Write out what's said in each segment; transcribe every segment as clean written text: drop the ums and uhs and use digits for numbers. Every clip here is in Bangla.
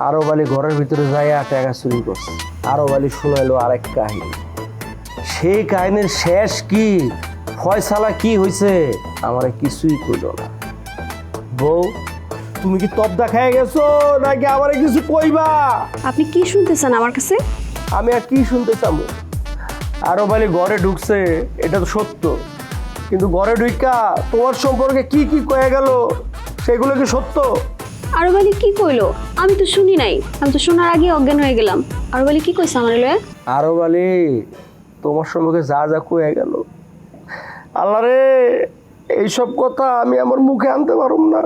আরব আলী ঘরের ভিতরে যাইয়া টাকা চুরি করছে। আরব আলী শুনাইলো আরেক কাহিনী। সেই কাহিনীর শেষ কি, ফয়সালা কি হয়েছে, আমারে কিছুই কইল না। বউ, তুমি কি তবদা খেয়ে গেছো নাকি আমারে কিছু কইবা? আপনি কি শুনতেছেন আমার কাছে? আমি আর কি শুনতে চাবো? আরব আলী ঘরে ঢুকছে, এটা তো সত্য, কিন্তু ঘরে ঢুকা তোমার সম্পর্কে কি কি কয়ে গেল সেগুলো কি সত্য? আরব আলী কি কইলো? আমি তো শুনি নাই, আমি তো শোনার আগে অজ্ঞান হয়ে গেলাম। আরব আলী কি কইছে আমার লয়ে? আরব আলী তোমার সম্পর্কে যা যা কয়ে গেল, আল্লাহ রে, এইসব কথা আমি আমার মুখে আনতে পারুম না।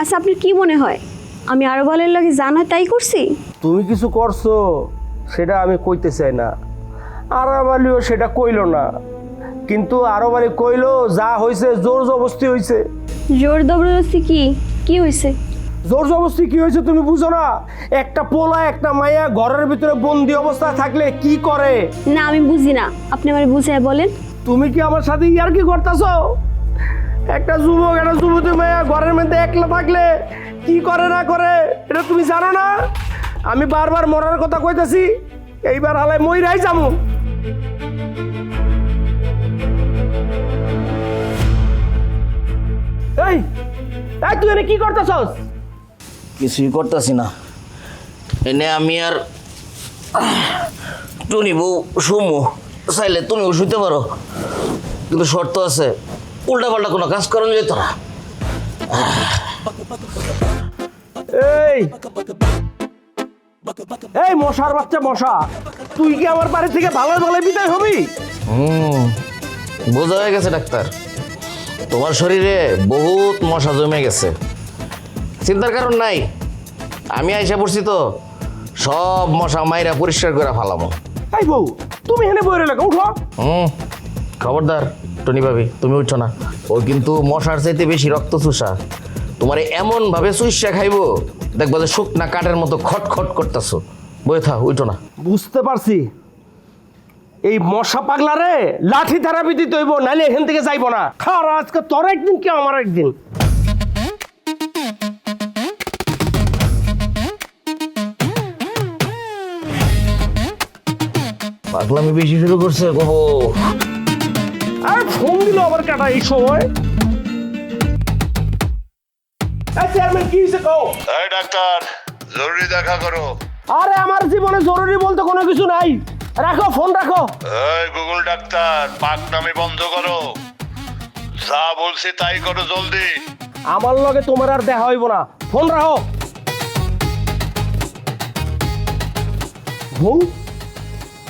আচ্ছা, আপনার কি মনে হয় আমি আরব আলীর লগে জানা তাই করছি? তুমি কিছু করছো সেটা আমি কইতে চাই না, আরব আলীও সেটা কইলো না, কিন্তু আরব আলী কইলো যা হয়েছে জোর জবরদস্তি হয়েছে। জোর জবরদস্তি কি হয়েছে? জোর জবরদস্তি কি হয়েছে তুমি বুঝো না? একটা পোলা একটা মাইয়া ঘরের ভিতরে বন্দি অবস্থায় থাকলে কি করে? না, আমি বুঝি না, আপনি আমার বুঝায় বলেন। তুমি কি আমার সাথে ইয়ার কি করতেছো? একটা যুবক একটা যুবতী মাইয়া ঘরের মধ্যে একলা থাকলে কি করে না করে এটা তুমি জানো না? আমি বারবার মরার কথা কইতাছি, এইবার হালাই মইরাই যাবো। এই এই তুই এনে কি করতেছস? কিছুই করতেছি না, এনে আমি আর টুনি বউ শুমু, চাইলে তুমিও শুইতে পারো, কিন্তু শর্ত আছে, উল্টা পাল্টা কোনো কাজ করেন যেত না। এই এই মশার বাচ্চা মশা, তুই কি আমার বাড়ি থেকে ভালো ভালো বিদায় হবি? বোঝা হয়ে গেছে ডাক্তার, তোমার শরীরে বহুত মশা জমে গেছে, চিন্তার কারণ নাই, আমি আইসা পড়ছি তো, সব মশা মাইরা পরিষ্কার করে ফালামো। এই বউ, তুমি এখানে বইরে লাগো, উঠো। খবরদার টনি ভাবি, তুমি উঠছো না, ও কিন্তু মশার চাইতে বেশি রক্ত চুষা, তোমারে এমন ভাবে চুষা খাইবো দেখবা যে শুকনা কাঠের মতো খটখট করতেছো। বই থা, উঠো না। বুঝতে পারছি, এই মশা পাগলারে লাঠি থেরাপি দিতে হইব, নাইলে এখান থেকে যাইব না। খারা আজকে তোর একদিন কি আমার একদিন। পাগলামি বেশি শুরু করছে গো। আর ফোন দিল আবার কাটা এই সময়। চেয়ারম্যান কি হয়েছে কও? এই ডাক্তার, জরুরি দেখা করো। আরে আমার জীবনে জরুরি বলতে কোনো কিছু নাই, রাখো ফোন রাখো। এই গুগল ডাক্তার, পাকনামি বন্ধ করো, যা বলছি তাই করো জলদি। আমার লগে তোমার আর দেখা হইব না, ফোন রাখো। বউ,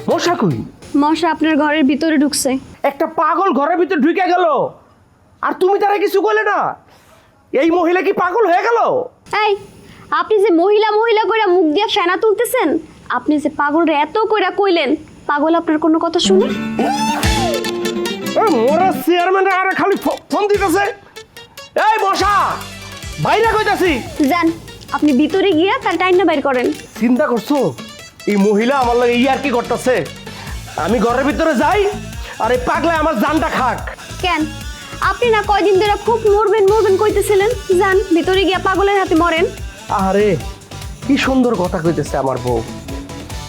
মশা কই? মশা আপনার ঘরের ভিতরে ঢুকছে। একটা পাগল ঘরের ভিতরে ঢুকে গেল আর তুমি তারা কিছু কইলে না? এই মহিলা কি পাগল হয়ে গেল? এই, আপনি যে মহিলা মহিলা কইরা মুখ দিয়া ফেনা তুলতেছেন, আপনি যে পাগলরে এত কইরা কইলেন, পাগল আপনার কোনো কথা শুনে? মোরা চেয়ারম্যান আরে খালি ফোন দিতেছে। এই মশা, বাইরে কইতাছি। যান, আপনি ভিতরে গিয়া তার টাইমটা বাইর করেন। চিন্তা করছো এই মহিলা আমার লাগে ইয়ার কি করতেছে? আমি ঘরের ভিতরে যাই আর এই পাগলা আমার জানটা খাক। কেন, আপনি না কয়দিন ধরে খুব মরবেন মরবেন কইতেছিলেন? যান, ভিতরে গিয়া পাগলের হাতে মরেন। আরে কি সুন্দর কথা কইতেছে আমার বউ,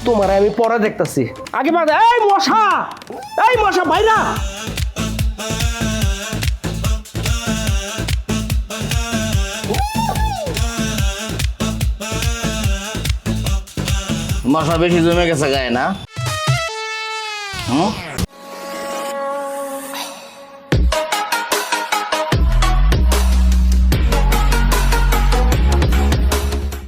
তোমার আমি পরে দেখতাছি, আগে বাদ। এই মশা, এই মশা বাইরা। মশা বেশি জমে গেছে গায়ে না?